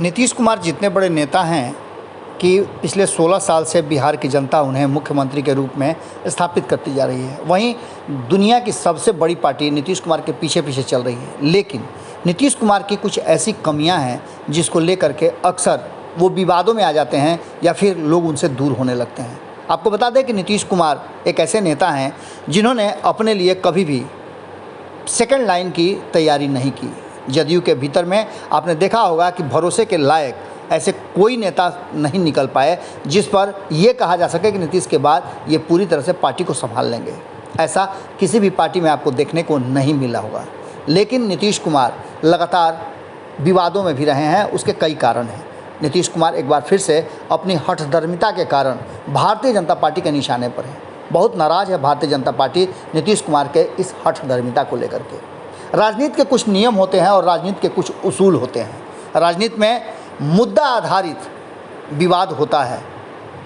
नीतीश कुमार जितने बड़े नेता हैं कि पिछले 16 साल से बिहार की जनता उन्हें मुख्यमंत्री के रूप में स्थापित करती जा रही है। वहीं दुनिया की सबसे बड़ी पार्टी नीतीश कुमार के पीछे पीछे चल रही है, लेकिन नीतीश कुमार की कुछ ऐसी कमियां हैं जिसको लेकर के अक्सर वो विवादों में आ जाते हैं या फिर लोग उनसे दूर होने लगते हैं। आपको बता दें कि नीतीश कुमार एक ऐसे नेता हैं जिन्होंने अपने लिए कभी भी सेकंड लाइन की तैयारी नहीं की। जदयू के भीतर में आपने देखा होगा कि भरोसे के लायक ऐसे कोई नेता नहीं निकल पाए जिस पर यह कहा जा सके कि नीतीश के बाद ये पूरी तरह से पार्टी को संभाल लेंगे। ऐसा किसी भी पार्टी में आपको देखने को नहीं मिला होगा। लेकिन नीतीश कुमार लगातार विवादों में भी रहे हैं, उसके कई कारण हैं। नीतीश कुमार एक बार फिर से अपनी हठधर्मिता के कारण भारतीय जनता पार्टी के निशाने पर है। बहुत नाराज़ है भारतीय जनता पार्टी नीतीश कुमार के इस हठधर्मिता को लेकर के। राजनीति के कुछ नियम होते हैं और राजनीति के कुछ उसूल होते हैं। राजनीति में मुद्दा आधारित विवाद होता है।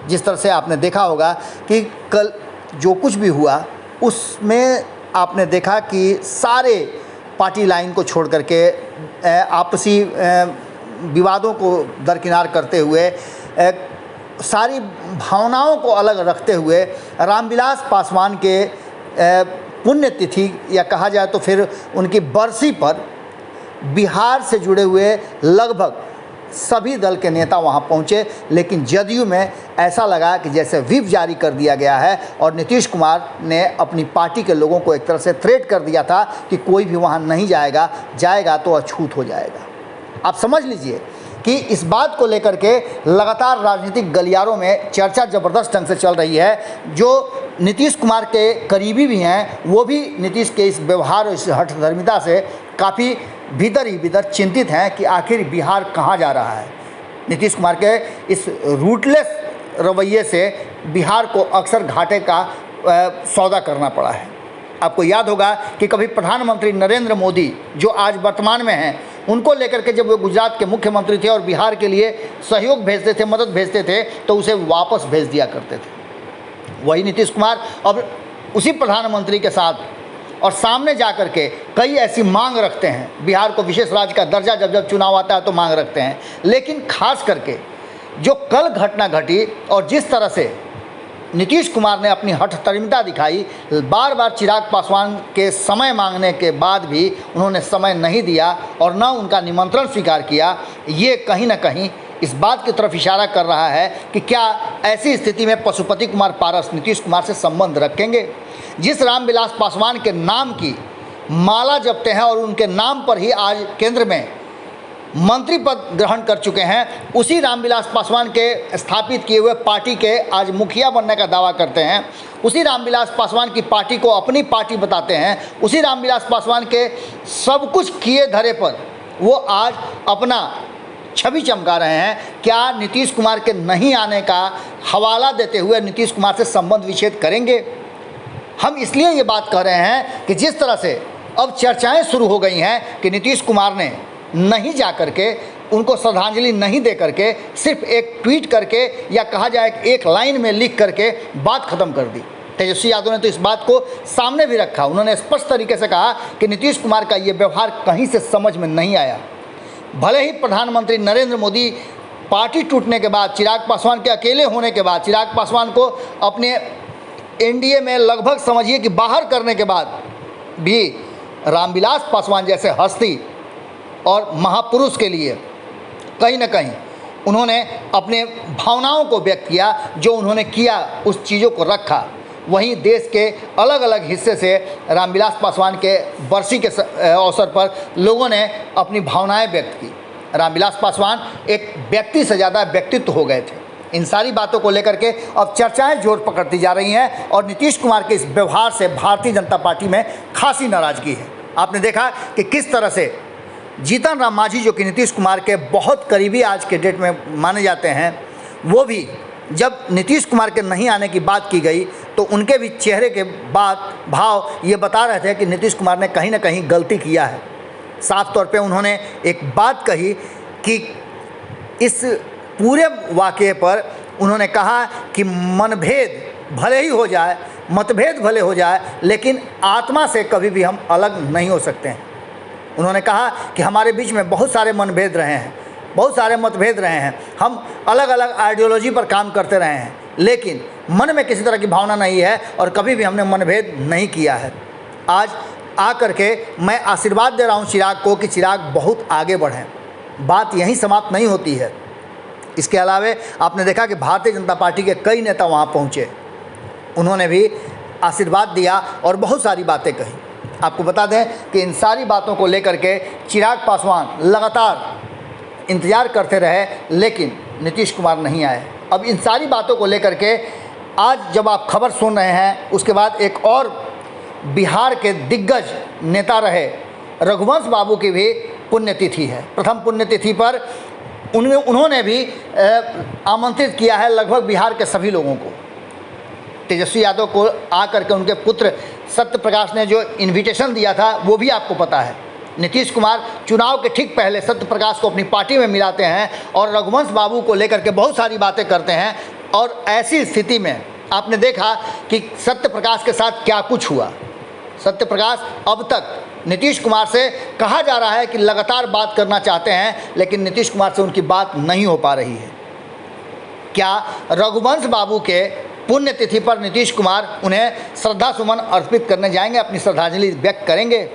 जिस तरह से आपने देखा होगा कि कल जो कुछ भी हुआ उसमें आपने देखा कि सारे पार्टी लाइन को छोड़ करके आपसी विवादों को दरकिनार करते हुए सारी भावनाओं को अलग रखते हुए रामविलास पासवान के पुण्यतिथि या कहा जाए तो फिर उनकी बरसी पर बिहार से जुड़े हुए लगभग सभी दल के नेता वहां पहुंचे। लेकिन जदयू में ऐसा लगा कि जैसे व्हिप जारी कर दिया गया है और नीतीश कुमार ने अपनी पार्टी के लोगों को एक तरह से थ्रेट कर दिया था कि कोई भी वहां नहीं जाएगा तो अछूत हो जाएगा। आप समझ लीजिए कि इस बात को लेकर के लगातार राजनीतिक गलियारों में चर्चा ज़बरदस्त ढंग से चल रही है। जो नीतीश कुमार के करीबी भी हैं वो भी नीतीश के इस व्यवहार और इस हठधर्मिता से काफ़ी भीतर ही भीतर चिंतित हैं कि आखिर बिहार कहाँ जा रहा है। नीतीश कुमार के इस रूटलेस रवैये से बिहार को अक्सर घाटे का सौदा करना पड़ा है। आपको याद होगा कि कभी प्रधानमंत्री नरेंद्र मोदी जो आज वर्तमान में हैं, उनको लेकर के जब वो गुजरात के मुख्यमंत्री थे और बिहार के लिए सहयोग भेजते थे, मदद भेजते थे, तो उसे वापस भेज दिया करते थे। वही नीतीश कुमार अब उसी प्रधानमंत्री के साथ और सामने जा कर के कई ऐसी मांग रखते हैं। बिहार को विशेष राज्य का दर्जा जब चुनाव आता है तो मांग रखते हैं। लेकिन खास करके जो कल घटना घटी और जिस तरह से नीतीश कुमार ने अपनी हठधर्मिता दिखाई, बार बार चिराग पासवान के समय मांगने के बाद भी उन्होंने समय नहीं दिया और न उनका निमंत्रण स्वीकार किया, ये कहीं ना कहीं इस बात की तरफ इशारा कर रहा है कि क्या ऐसी स्थिति में पशुपति कुमार पारस नीतीश कुमार से संबंध रखेंगे। जिस रामविलास पासवान के नाम की माला जपते हैं और उनके नाम पर ही आज केंद्र में मंत्री पद ग्रहण कर चुके हैं, उसी रामविलास पासवान के स्थापित किए हुए पार्टी के आज मुखिया बनने का दावा करते हैं, उसी रामविलास पासवान की पार्टी को अपनी पार्टी बताते हैं, उसी रामविलास पासवान के सब कुछ किए धरे पर वो आज अपना छवि चमका रहे हैं। क्या नीतीश कुमार के नहीं आने का हवाला देते हुए नीतीश कुमार से संबंध विच्छेद करेंगे? हम इसलिए ये बात कह रहे हैं कि जिस तरह से अब चर्चाएं शुरू हो गई हैं कि नीतीश कुमार ने नहीं जा करके उनको श्रद्धांजलि नहीं दे करके सिर्फ एक ट्वीट करके या कहा जाए एक लाइन में लिख करके बात ख़त्म कर दी। तेजस्वी यादव ने तो इस बात को सामने भी रखा। उन्होंने स्पष्ट तरीके से कहा कि नीतीश कुमार का ये व्यवहार कहीं से समझ में नहीं आया। भले ही प्रधानमंत्री नरेंद्र मोदी पार्टी टूटने के बाद, चिराग पासवान के अकेले होने के बाद, चिराग पासवान को अपने एनडीए में लगभग समझिए कि बाहर करने के बाद भी रामविलास पासवान जैसे हस्ती और महापुरुष के लिए कहीं ना कहीं उन्होंने अपने भावनाओं को व्यक्त किया। जो उन्होंने किया उस चीज़ों को रखा। वहीं देश के अलग अलग हिस्से से रामविलास पासवान के बरसी के अवसर पर लोगों ने अपनी भावनाएं व्यक्त की। रामविलास पासवान एक व्यक्ति से ज़्यादा व्यक्तित्व हो गए थे। इन सारी बातों को लेकर के अब चर्चाएं जोर पकड़ती जा रही हैं और नीतीश कुमार के इस व्यवहार से भारतीय जनता पार्टी में खासी नाराज़गी है। आपने देखा कि किस तरह से जीतन राम मांझी जो कि नीतीश कुमार के बहुत करीबी आज के डेट में माने जाते हैं, वो भी जब नीतीश कुमार के नहीं आने की बात की गई तो उनके भी चेहरे के भाव ये बता रहे थे कि नीतीश कुमार ने कहीं ना कहीं गलती किया है। साफ तौर पे उन्होंने एक बात कही कि इस पूरे वाक़ये पर उन्होंने कहा कि मनभेद भले ही हो जाए, मतभेद भले हो जाए, लेकिन आत्मा से कभी भी हम अलग नहीं हो सकते हैं। उन्होंने कहा कि हमारे बीच में बहुत सारे मनभेद रहे हैं, बहुत सारे मतभेद रहे हैं, हम अलग अलग आइडियोलॉजी पर काम करते रहे हैं, लेकिन मन में किसी तरह की भावना नहीं है और कभी भी हमने मनभेद नहीं किया है। आज आ करके मैं आशीर्वाद दे रहा हूँ चिराग को कि चिराग बहुत आगे बढ़ें। बात यहीं समाप्त नहीं होती है। इसके अलावा आपने देखा कि भारतीय जनता पार्टी के कई नेता वहाँ पहुँचे, उन्होंने भी आशीर्वाद दिया और बहुत सारी बातें कही। आपको बता दें कि इन सारी बातों को लेकर के चिराग पासवान लगातार इंतज़ार करते रहे, लेकिन नीतीश कुमार नहीं आए। अब इन सारी बातों को लेकर के आज जब आप खबर सुन रहे हैं, उसके बाद एक और बिहार के दिग्गज नेता रहे रघुवंश बाबू की भी पुण्यतिथि है। प्रथम पुण्यतिथि पर उन्होंने भी आमंत्रित किया है लगभग बिहार के सभी लोगों को। तेजस्वी यादव को आकर के उनके पुत्र सत्य प्रकाश ने जो इनविटेशन दिया था वो भी आपको पता है। नीतीश कुमार चुनाव के ठीक पहले सत्य प्रकाश को अपनी पार्टी में मिलाते हैं और रघुवंश बाबू को लेकर के बहुत सारी बातें करते हैं। और ऐसी स्थिति में आपने देखा कि सत्य प्रकाश के साथ क्या कुछ हुआ। सत्य प्रकाश अब तक नीतीश कुमार से कहा जा रहा है कि लगातार बात करना चाहते हैं, लेकिन नीतीश कुमार से उनकी बात नहीं हो पा रही है। क्या रघुवंश बाबू के पुण्यतिथि पर नीतीश कुमार उन्हें श्रद्धा सुमन अर्पित करने जाएंगे, अपनी श्रद्धांजलि व्यक्त करेंगे?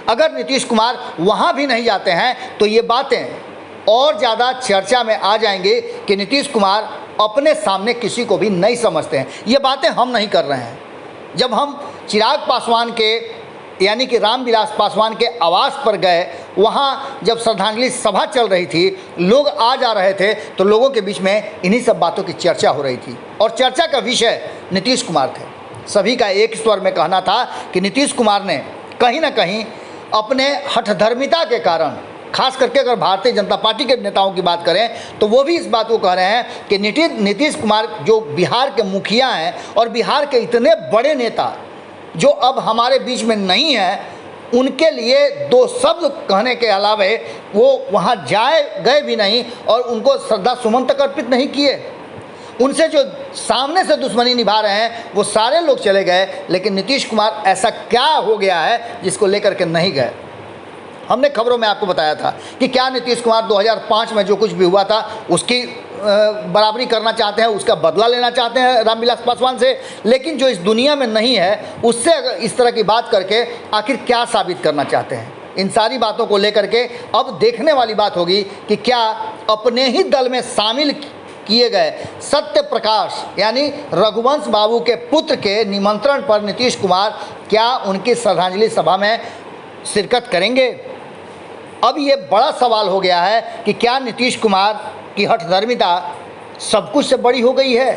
अगर नीतीश कुमार वहाँ भी नहीं जाते हैं तो ये बातें और ज़्यादा चर्चा में आ जाएंगी कि नीतीश कुमार अपने सामने किसी को भी नहीं समझते हैं। ये बातें हम नहीं कर रहे हैं। जब हम चिराग पासवान के यानी कि रामविलास पासवान के आवास पर गए, वहाँ जब श्रद्धांजलि सभा चल रही थी, लोग आ जा रहे थे, तो लोगों के बीच में इन्हीं सब बातों की चर्चा हो रही थी और चर्चा का विषय नीतीश कुमार थे। सभी का एक स्वर में कहना था कि नीतीश कुमार ने कहीं ना कहीं अपने हठधर्मिता के कारण, खास करके अगर भारतीय जनता पार्टी के नेताओं की बात करें तो वो भी इस बात को कह रहे हैं कि नीतीश कुमार जो बिहार के मुखिया हैं और बिहार के इतने बड़े नेता जो अब हमारे बीच में नहीं है, उनके लिए दो शब्द कहने के अलावे वो वहाँ गए भी नहीं और उनको श्रद्धा सुमन तक अर्पित नहीं किए। उनसे जो सामने से दुश्मनी निभा रहे हैं वो सारे लोग चले गए, लेकिन नीतीश कुमार ऐसा क्या हो गया है जिसको लेकर के नहीं गए। हमने खबरों में आपको बताया था कि क्या नीतीश कुमार 2005 में जो कुछ भी हुआ था उसकी बराबरी करना चाहते हैं, उसका बदला लेना चाहते हैं रामविलास पासवान से, लेकिन जो इस दुनिया में नहीं है उससे अगर इस तरह की बात करके आखिर क्या साबित करना चाहते हैं। इन सारी बातों को लेकर के अब देखने वाली बात होगी कि क्या अपने ही दल में शामिल किए गए सत्य प्रकाश यानी रघुवंश बाबू के पुत्र के निमंत्रण पर नीतीश कुमार क्या उनकी श्रद्धांजलि सभा में शिरकत करेंगे। अब ये बड़ा सवाल हो गया है कि क्या नीतीश कुमार की हठधर्मिता सब कुछ से बड़ी हो गई है?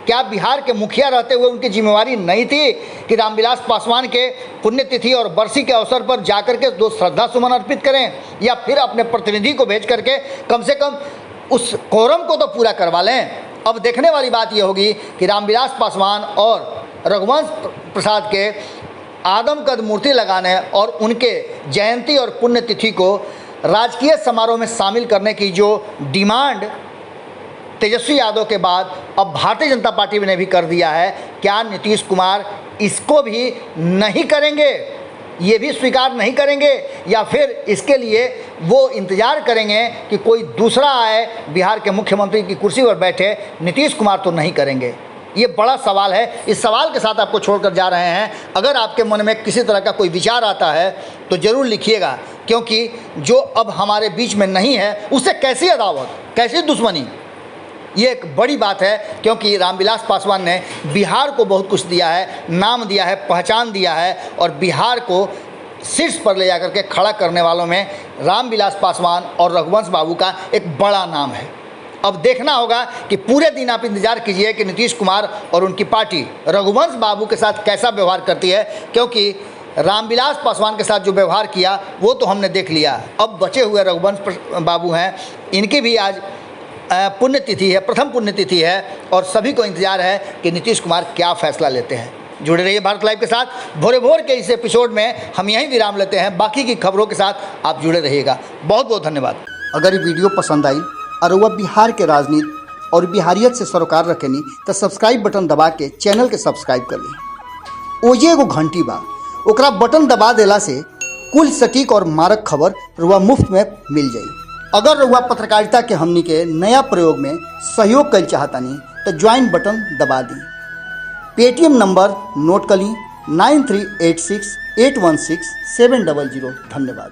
क्या बिहार के मुखिया रहते हुए उनकी जिम्मेवारी नहीं थी कि रामविलास पासवान के पुण्यतिथि और बरसी के अवसर पर जाकर के दो श्रद्धा सुमन अर्पित करें, या फिर अपने प्रतिनिधि को भेज करके कम से कम उस कोरम को तो पूरा करवा लें। अब देखने वाली बात यह होगी कि रामविलास पासवान और रघुवंश प्रसाद के आदमकद मूर्ति लगाने और उनके जयंती और पुण्यतिथि को राजकीय समारोह में शामिल करने की जो डिमांड तेजस्वी यादव के बाद अब भारतीय जनता पार्टी ने भी कर दिया है, क्या नीतीश कुमार इसको भी नहीं करेंगे, ये भी स्वीकार नहीं करेंगे, या फिर इसके लिए वो इंतज़ार करेंगे कि कोई दूसरा आए बिहार के मुख्यमंत्री की कुर्सी पर बैठे? नीतीश कुमार तो नहीं करेंगे। ये बड़ा सवाल है। इस सवाल के साथ आपको छोड़कर जा रहे हैं। अगर आपके मन में किसी तरह का कोई विचार आता है तो ज़रूर लिखिएगा, क्योंकि जो अब हमारे बीच में नहीं है उससे कैसी अदावत, कैसी दुश्मनी, ये एक बड़ी बात है। क्योंकि रामविलास पासवान ने बिहार को बहुत कुछ दिया है, नाम दिया है, पहचान दिया है, और बिहार को शीर्ष पर ले जाकर के खड़ा करने वालों में रामविलास पासवान और रघुवंश बाबू का एक बड़ा नाम है। अब देखना होगा कि पूरे दिन आप इंतजार कीजिए कि नीतीश कुमार और उनकी पार्टी रघुवंश बाबू के साथ कैसा व्यवहार करती है, क्योंकि रामविलास पासवान के साथ जो व्यवहार किया वो तो हमने देख लिया। अब बचे हुए रघुवंश बाबू हैं, इनकी भी आज पुण्यतिथि है, प्रथम पुण्यतिथि है, और सभी को इंतजार है कि नीतीश कुमार क्या फैसला लेते हैं। जुड़े रहिए भारत लाइव के साथ। भोर के इस एपिसोड में हम यहीं विराम लेते हैं, बाकी की खबरों के साथ आप जुड़े रहिएगा। बहुत बहुत धन्यवाद। अगर ये वीडियो पसंद आई और वह बिहार के राजनीति और बिहारियत से सरोकार रखेनी तो सब्सक्राइब बटन दबा के चैनल के सब्सक्राइब कर ली। ओजे एगो घंटी बा, ओकरा बटन दबा देला से कुल सटीक और मारक खबर रुआ मुफ्त में मिल जाई। अगर रउआ पत्रकारिता के हमनी के नया प्रयोग में सहयोग कर चाहतनी तो ज्वाइन बटन दबा दी। पेटीएम नंबर नोट कर ली 9386816700। धन्यवाद।